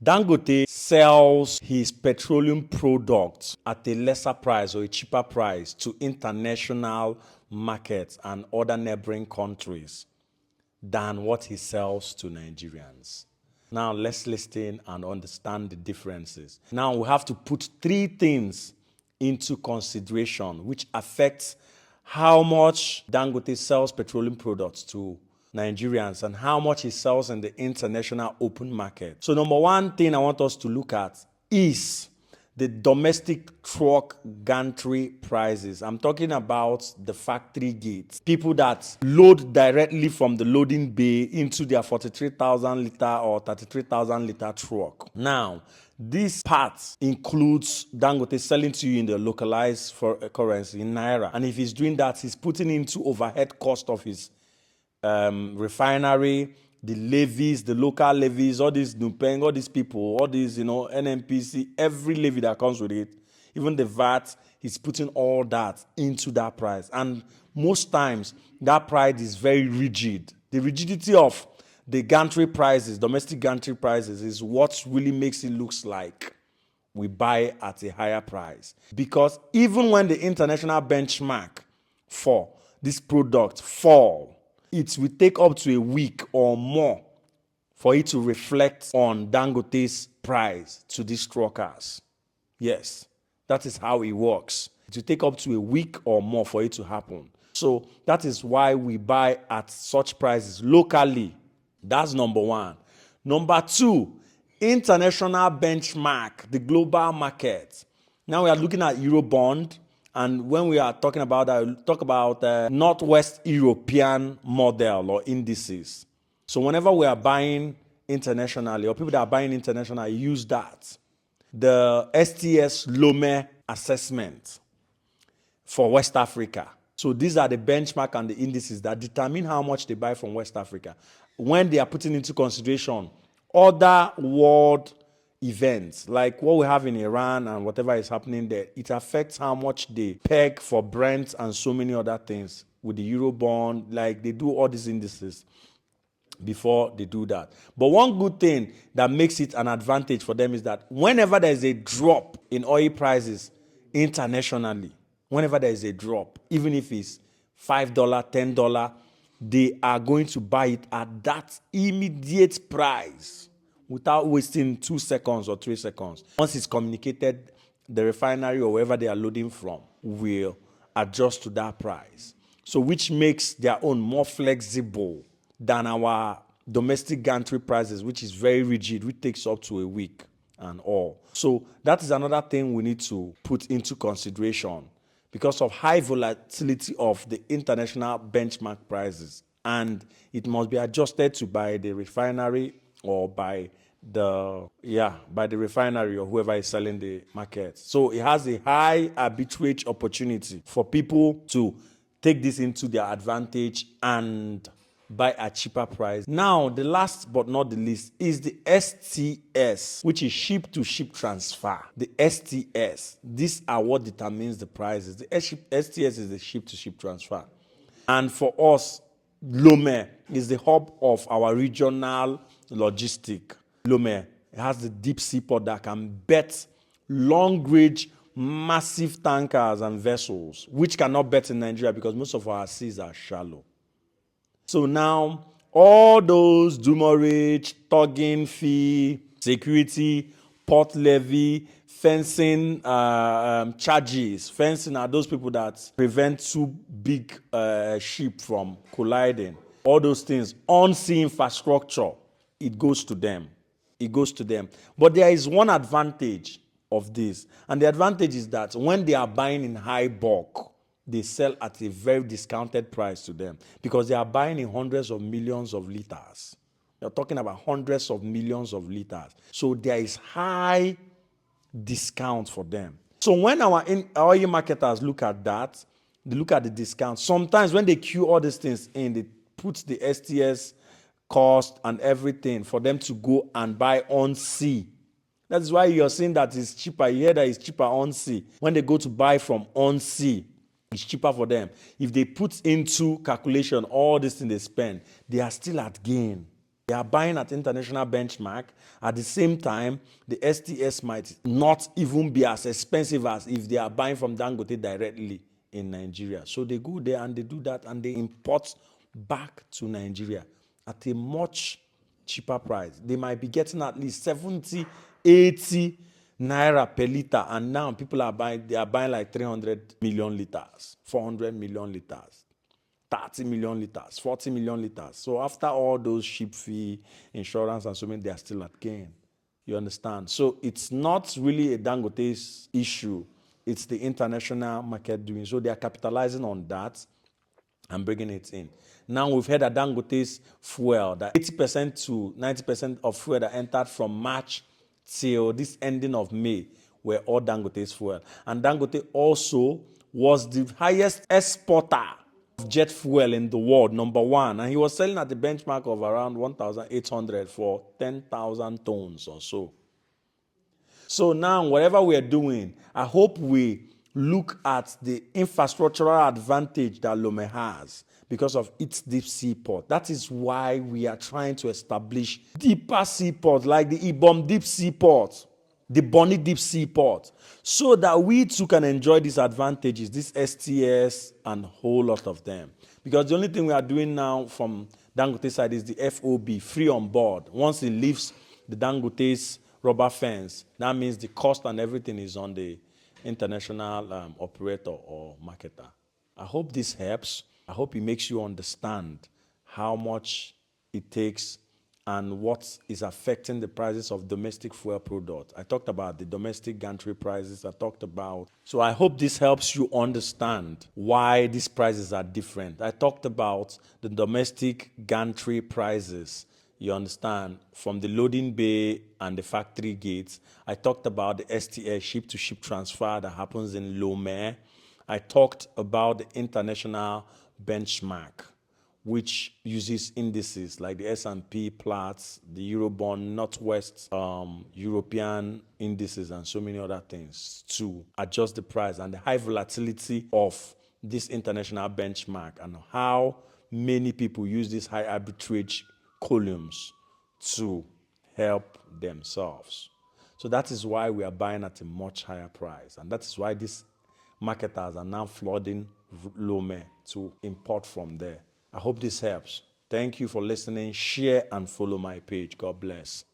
Dangote sells his petroleum products at a lesser price or a cheaper price to international markets and other neighboring countries than what he sells to Nigerians. Now let's listen and understand the differences. Now we have to put three things into consideration which affects how much Dangote sells petroleum products to Nigerians and how much he sells in the international open market. So number one thing I want us to look at is the domestic truck gantry prices. I'm talking about the factory gates. People that load directly from the loading bay into their 43,000 liter or 33,000 liter truck. Now, this part includes Dangote selling to you in the localized currency in Naira. And if he's doing that, he's putting into overhead cost of his refinery, the levies, the local levies, all these Nupeng, all these people, all these, NNPC, every levy that comes with it, even the VAT, he's putting all that into that price. And most times, that price is very rigid. The rigidity of the gantry prices, domestic gantry prices, is what really makes it look like we buy at a higher price. Because even when the international benchmark for this product fall, it will take up to a week or more for it to reflect on Dangote's price to these truckers. Yes, that is how it works. It will take up to a week or more for it to happen. So that is why we buy at such prices locally. That's number one. Number two, international benchmark, the global market. Now we are looking at Eurobond. And when we are talking about that, we'll talk about Northwest European model or indices. So whenever we are buying internationally, or people that are buying internationally use that. The STS Lome assessment for West Africa. So these are the benchmark and the indices that determine how much they buy from West Africa. When they are putting into consideration other world events like what we have in Iran and whatever is happening there, it affects how much they peg for Brent and so many other things with the Eurobond. Like they do all these indices before they do that. But one good thing that makes it an advantage for them is that whenever there is a drop in oil prices internationally, whenever there is a drop, even if it's $5, $10, they are going to buy it at that immediate price without wasting 2 seconds or 3 seconds. Once it's communicated, the refinery or wherever they are loading from will adjust to that price. So which makes their own more flexible than our domestic gantry prices, which is very rigid, which takes up to a week and all. So that is another thing we need to put into consideration because of high volatility of the international benchmark prices. And it must be adjusted to by the refinery or by the refinery or whoever is selling the market. So it has a high arbitrage opportunity for people to take this into their advantage and buy at cheaper price. Now, the last but not the least is the STS, which is ship-to-ship transfer. The STS, these are what determines the prices. The STS is the ship-to-ship transfer. And for us, Lome is the hub of our regional logistic. Lome has the deep sea port that can bet long-range, massive tankers and vessels, which cannot bet in Nigeria because most of our seas are shallow. So now, all those demurrage, tugging fee, security, port levy, fencing charges. Fencing are those people that prevent too big ship from colliding. All those things, on-sea infrastructure, it goes to them. It goes to them. But there is one advantage of this. And the advantage is that when they are buying in high bulk, they sell at a very discounted price to them because they are buying in hundreds of millions of liters. They're talking about hundreds of millions of liters. So there is high discount for them. So when our oil marketers look at that, they look at the discount. Sometimes when they queue all these things in, they put the STS cost and everything for them to go and buy on sea. That is why you're seeing that it's cheaper. You hear that it's cheaper on sea. When they go to buy from on sea, it's cheaper for them. If they put into calculation all this thing they spend, they are still at gain. They are buying at international benchmark. At the same time, the STS might not even be as expensive as if they are buying from Dangote directly in Nigeria. So they go there and they do that and they import back to Nigeria at a much cheaper price. They might be getting at least 70, 80 naira per liter, and now people are buying, they are buying like 300 million liters, 400 million liters. 30 million liters, 40 million liters. So after all those ship fee, insurance, and so many, they are still at gain. You understand? So it's not really a Dangote's issue. It's the international market doing. So they are capitalizing on that and bringing it in. Now we've heard that Dangote's fuel, that 80% to 90% of fuel that entered from March till this ending of May were all Dangote's fuel. And Dangote also was the highest exporter of jet fuel in the world, number one. And he was selling at the benchmark of around 1,800 for 10,000 tons or so. So now, whatever we are doing, I hope we look at the infrastructural advantage that Lome has because of its deep sea port. That is why we are trying to establish deeper seaports like the Ibom Deep Sea Port, the Bonny Deep Sea Port, so that we too can enjoy these advantages, this STS and a whole lot of them. Because the only thing we are doing now from Dangote side is the FOB, free on board. Once it leaves the Dangote's rubber fence, that means the cost and everything is on the international operator or marketer. I hope this helps. I hope it makes you understand how much it takes and what is affecting the prices of domestic fuel products. I talked about the domestic gantry prices. So I hope this helps you understand why these prices are different. I talked about the domestic gantry prices. You understand, from the loading bay and the factory gates. I talked about the STS, ship-to-ship transfer that happens in Lome. I talked about the international benchmark, which uses indices like the S&P, Platts, the Eurobond, Northwest European indices, and so many other things to adjust the price, and the high volatility of this international benchmark and how many people use these high arbitrage columns to help themselves. So that is why we are buying at a much higher price. And that is why these marketers are now flooding Lome to import from there. I hope this helps. Thank you for listening. Share and follow my page. God bless.